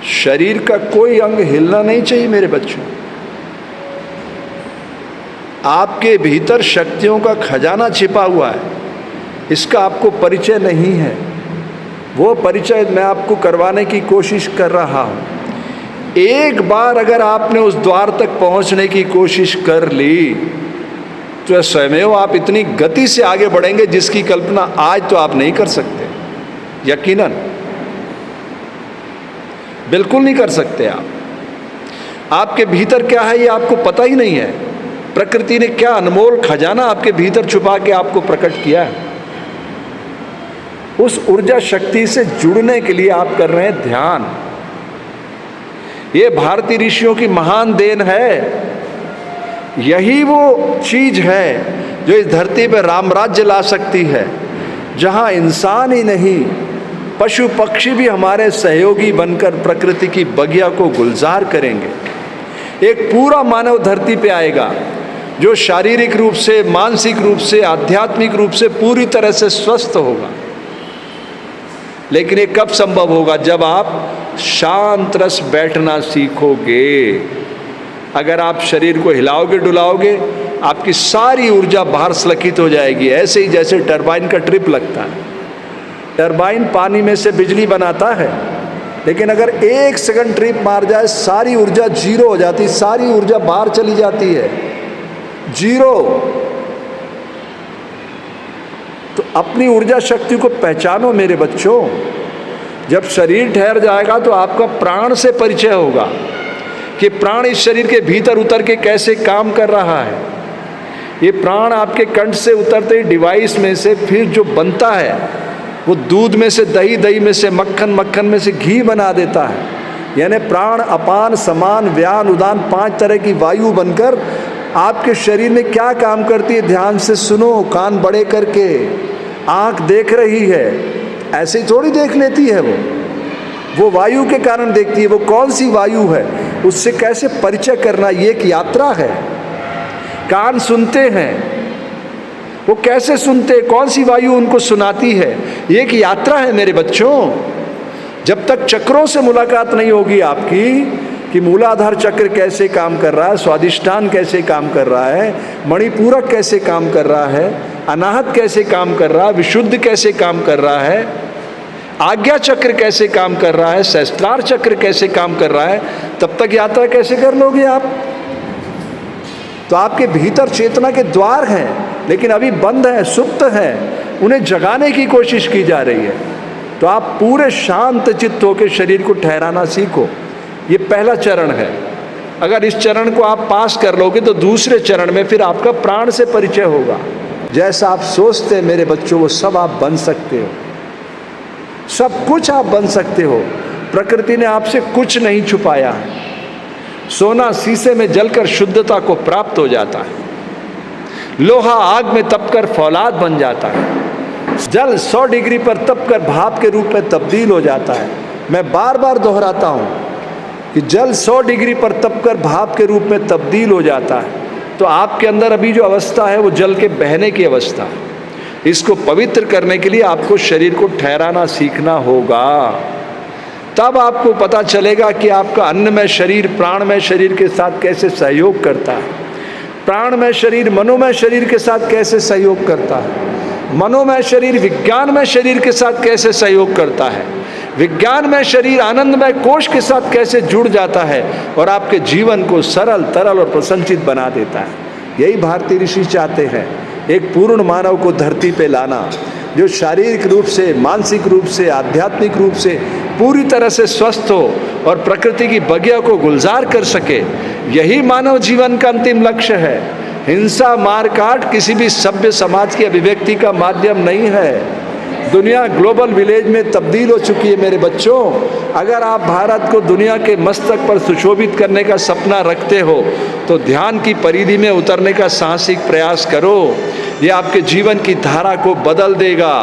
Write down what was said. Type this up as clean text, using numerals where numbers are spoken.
शरीर का कोई अंग हिलना नहीं चाहिए मेरे बच्चों। आपके भीतर शक्तियों का खजाना छिपा हुआ है, इसका आपको परिचय नहीं है। वो परिचय मैं आपको करवाने की कोशिश कर रहा हूं। एक बार अगर आपने उस द्वार तक पहुंचने की कोशिश कर ली तो स्वयं आप इतनी गति से आगे बढ़ेंगे जिसकी कल्पना आज तो आप नहीं कर सकते। यकीनन बिल्कुल नहीं कर सकते आप। आपके भीतर क्या है ये आपको पता ही नहीं है। प्रकृति ने क्या अनमोल खजाना आपके भीतर छुपा के आपको प्रकट किया है। उस ऊर्जा शक्ति से जुड़ने के लिए आप कर रहे हैं ध्यान। ये भारतीय ऋषियों की महान देन है। यही वो चीज है जो इस धरती पर रामराज्य ला सकती है, जहां इंसान ही नहीं पशु पक्षी भी हमारे सहयोगी बनकर प्रकृति की बगिया को गुलजार करेंगे। एक पूरा मानव धरती पे आएगा जो शारीरिक रूप से, मानसिक रूप से, आध्यात्मिक रूप से पूरी तरह से स्वस्थ होगा। लेकिन ये कब संभव होगा? जब आप शांत रस बैठना सीखोगे। अगर आप शरीर को हिलाओगे डुलाओगे, आपकी सारी ऊर्जा बाहर स्खलित हो जाएगी। ऐसे ही जैसे टरबाइन का ट्रिप लगता है। टरबाइन पानी में से बिजली बनाता है, लेकिन अगर 1 सेकंड ट्रिप मार जाए सारी ऊर्जा जीरो हो जाती, सारी ऊर्जा बाहर चली जाती है, जीरो। तो अपनी ऊर्जा शक्ति को पहचानो मेरे बच्चों। जब शरीर ठहर जाएगा तो आपका प्राण से परिचय होगा कि प्राण इस शरीर के भीतर उतर के कैसे काम कर रहा है। ये प्राण आपके कंठ से उतरते ही डिवाइस में से फिर जो बनता है वो दूध में से दही, दही में से मक्खन, मक्खन में से घी बना देता है। यानी प्राण, अपान, समान, व्यान, उदान 5 तरह की वायु बनकर आपके शरीर में क्या काम करती है ध्यान से सुनो। कान बड़े करके, आंख देख रही है, ऐसे ही थोड़ी देख लेती है वो वायु के कारण देखती है। वो कौन सी वायु है, उससे कैसे परिचय करना, ये एक यात्रा है। कान सुनते हैं, वो कैसे सुनते, कौन सी वायु उनको सुनाती है, ये एक यात्रा है मेरे बच्चों। जब तक चक्रों से मुलाकात नहीं होगी आपकी कि मूलाधार चक्र कैसे काम कर रहा है, स्वादिष्ठान कैसे काम कर रहा है, मणिपूरक कैसे काम कर रहा है, अनाहत कैसे काम कर रहा है, विशुद्ध कैसे काम कर रहा है, आज्ञा चक्र कैसे काम कर रहा है, सहस्त्रार चक्र कैसे काम कर रहा है, तब तक यात्रा कैसे कर लोगे आप? तो आपके भीतर चेतना के द्वार हैं, लेकिन अभी बंद है, सुप्त है, उन्हें जगाने की कोशिश की जा रही है। तो आप पूरे शांत चित्त होकर शरीर को ठहराना सीखो। ये पहला चरण है। अगर इस चरण को आप पास कर लोगे तो दूसरे चरण में फिर आपका प्राण से परिचय होगा। जैसा आप सोचते हैं मेरे बच्चों, वो सब आप बन सकते हो। सब कुछ आप बन सकते हो। प्रकृति ने आपसे कुछ नहीं छुपाया है। सोना शीशे में जलकर शुद्धता को प्राप्त हो जाता है। लोहा आग में तपकर फौलाद बन जाता है। जल 100 डिग्री पर तपकर भाप के रूप में तब्दील हो जाता है। मैं बार बार दोहराता हूँ कि जल 100 डिग्री पर तपकर भाप के रूप में तब्दील हो जाता है। तो आपके अंदर अभी जो अवस्था है वो जल के बहने की अवस्था है। इसको पवित्र करने के लिए आपको शरीर को ठहराना सीखना होगा। तब आपको पता चलेगा कि आपका अन्नमय शरीर प्राणमय शरीर के साथ कैसे सहयोग करता है, प्राणमय शरीर मनोमय शरीर के साथ कैसे सहयोग करता है, मनोमय शरीर विज्ञानमय शरीर के साथ कैसे सहयोग करता है, विज्ञानमय शरीर आनंदमय कोश के साथ कैसे जुड़ जाता है और आपके जीवन को सरल, तरल और प्रसन्नचित बना देता है। यही भारतीय ऋषि चाहते हैं, एक पूर्ण मानव को धरती पे लाना, जो शारीरिक रूप से, मानसिक रूप से, आध्यात्मिक रूप से पूरी तरह से स्वस्थ हो और प्रकृति की बगिया को गुलजार कर सके। यही मानव जीवन का अंतिम लक्ष्य है। हिंसा, मारकाट किसी भी सभ्य समाज की अभिव्यक्ति का माध्यम नहीं है। दुनिया ग्लोबल विलेज में तब्दील हो चुकी है मेरे बच्चों। अगर आप भारत को दुनिया के मस्तक पर सुशोभित करने का सपना रखते हो तो ध्यान की परिधि में उतरने का साहसिक प्रयास करो। ये आपके जीवन की धारा को बदल देगा।